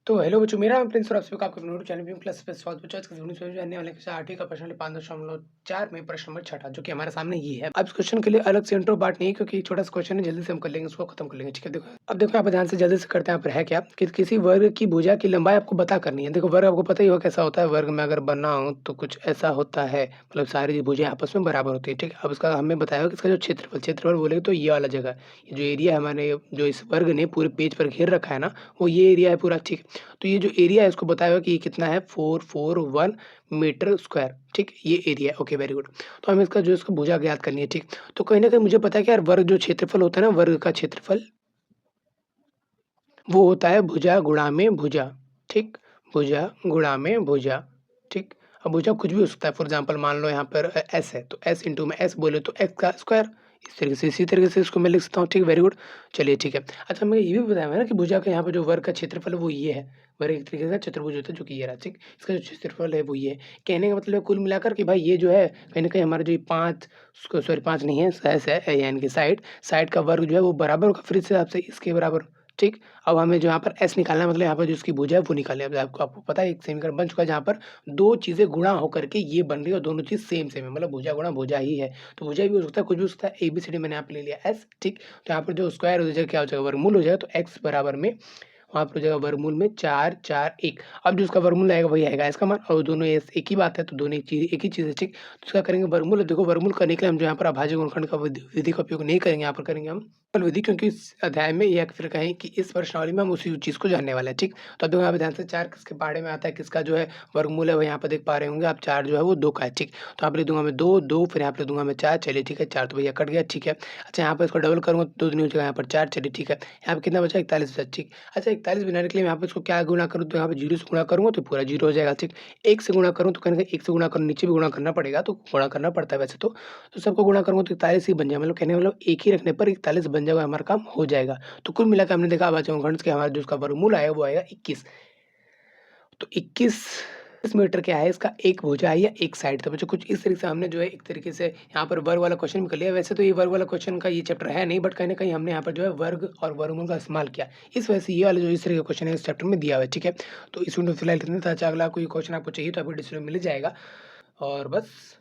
तो हेलो बच्चों, मेरा नाम प्रिंस और आप सभी का आपका अपना यूट्यूब चैनल क्लास पे स्वागत बच्चों। आज के वीडियो में जानने वाले हैं 8वीं का प्रश्न 5.4 में प्रश्न नंबर 6 जो कि हमारे सामने ये है। अब इस क्वेश्चन के लिए अलग से इंट्रो पार्ट नहीं है क्योंकि छोटा सा क्वेश्चन है, जल्दी से हम कर लेंगे, उसको खत्म कर लेंगे। ठीक है, देखो अब देखो यहाँ पे ध्यान से जल्दी से करते हैं। यहाँ पर है क्या कि किसी वर्ग की भुजा की लंबाई आपको पता करनी है। देखो वर्ग आपको पता ही होगा कैसा होता है। वर्ग में अगर बनाऊं तो कुछ ऐसा होता है, मतलब सारी भुजाएं आपस में बराबर होती है। ठीक है, अब इसका हमें बताया कि इसका जो क्षेत्रफल बोलेंगे तो ये वाला जगह, ये जो एरिया है हमारे, जो इस वर्ग ने पूरे पेज पर घेर रखा है ना, वो ये एरिया है पूरा। ठीक है, तो ये जो एरिया है इसको बताया हुआ कि ये कितना है, 441 मीटर स्क्वायर। ठीक, ये एरिया है। Okay, very good. तो हमें इसका भुजा ज्ञात करनी है। ठीक, तो कहीं ना कहीं मुझे पता है कि यार वर्ग जो क्षेत्रफल होता है ना, वर्ग का क्षेत्रफल वो होता है भुजा गुणा में भुजा। ठीक, भुजा गुणा में भुजा। ठीक, अब भुजा कुछ भी हो सकता है। फॉर एग्जांपल मान लो यहाँ पर एस है, तो एस इंटू में एस बोले तो एक्स का स्क्वायर। इसी तरीके से इसको मैं लिख सकता हूँ। ठीक, वेरी गुड। चलिए ठीक है। अच्छा, मैं ये भी बताया है ना कि भुजा का यहाँ पे जो वर्ग का क्षेत्रफल है वो ये है। वर्ग एक तरीके का चतुर्भुज होता है जो कि ये रहा। ठीक, इसका जो क्षेत्रफल है वो ये है। कहने का मतलब है कुल मिलाकर कि भाई ये जो है कहीं ना कहीं हमारा जो ये पाँच, सॉरी पाँच नहीं है, एस है यानी कि साइड साइड का वर्ग जो है वो बराबर होगा फिर से आपसे इसके बराबर। ठीक, अब हमें जो यहाँ पर एस निकालना है, मतलब यहाँ पर जो इसकी भुजा है वो निकालनी है। अब आपको आपको पता है एक समीकरण बन चुका है जहाँ पर दो चीज़ें गुणा होकर के ये बन रही है और दोनों चीज़ सेम सेम है, मतलब भुजा गुणा भुजा ही है। तो भुजा भी हो सकता है, कुछ भी हो सकता है। एबीसीडी मैंने यहाँ पे ले लिया एस। ठीक, तो यहाँ पर जो स्क्वायर हो जाएगा क्या हो जाएगा, वर्गमूल हो जाएगा। तो एक्स बराबर में वहाँ पर हो जाएगा वर्गमूल में 4 4 1। अब जो उसका वर्गमूल आएगा वही आएगा इसका मान, और दोनों एक ही बात है तो दोनों एक ही चीज़ है। ठीक, तो इसका करेंगे वर्गमूल। अब देखो वर्गमूल करने के लिए हम जो यहाँ पर अभाज्य गुणनखंड का विधि का उपयोग नहीं करेंगे, यहाँ पर करेंगे हम सरल विधि, क्योंकि इस अध्याय में या फिर कहें कि इस प्रश्नावली में हम उसी चीज़ को जानने वाले हैं। ठीक, तो अब देखो यहाँ पे ध्यान से 4 किसके पहाड़े में आता है, किसका जो है वर्गमूल है वो यहाँ पे देख पा रहे होंगे आप। 4 जो है वो 2 का है। ठीक, तो यहाँ पे लिख दूंगा मैं 2 2, फिर यहाँ पे लिख दूंगा मैं 4। चलिए ठीक है, 4 तो भैया कट गया। ठीक है, अच्छा यहाँ पे इसको डबल करूँगा तो 2 दूनी हो जाएगा यहाँ पर 4। चलिए ठीक है, यहाँ पे कितना बचा, 41 बचा। ठीक, अच्छा 41 बनाने के लिए मैं यहाँ पे इसको क्या गुणा करूँ, तो यहाँ पे 0 से गुणा करूँगा तो पूरा 0 हो जाएगा। ठीक, 1 से गुणा करूँ तो कहीं न कहीं 1 से गुणा करूँ, नीचे भी गुणा करना पड़ेगा, तो गुणा करना पड़ता है वैसे तो। सबको गुणा करूँगा तो 41 ही बन जाएगा, मतलब कहने का मतलब एक ही रखने पर 41 बन जाएगा, हमारा काम हो जाएगा। तो कुल मिलाकर हमने देखा अभाज्य गुणनखंड के हमारा जो उसका वर्गमूल आएगा वो आएगा 21। तो 21 मीटर क्या है, इसका एक भुजा है या एक साइड। तो बच्चों कुछ इस तरीके से हमने जो है एक तरीके से यहाँ पर वर्ग वाला क्वेश्चन भी कर लिया। वैसे तो ये वर्ग वाला क्वेश्चन का ये चैप्टर है नहीं, बट कहीं ना कहीं हमने यहाँ पर जो है वर्ग और वर्गमूल का इस्तेमाल किया। इस वजह से ये वाला जो इस तरह का क्वेश्चन है इस चैप्टर में दिया हुआ है। ठीक है, तो इस वीडियो फिलहाल इतना था। अच्छा, अगला कोई क्वेश्चन आपको चाहिए तो आपको डिस्क्रिप्शन में मिल जाएगा। और बस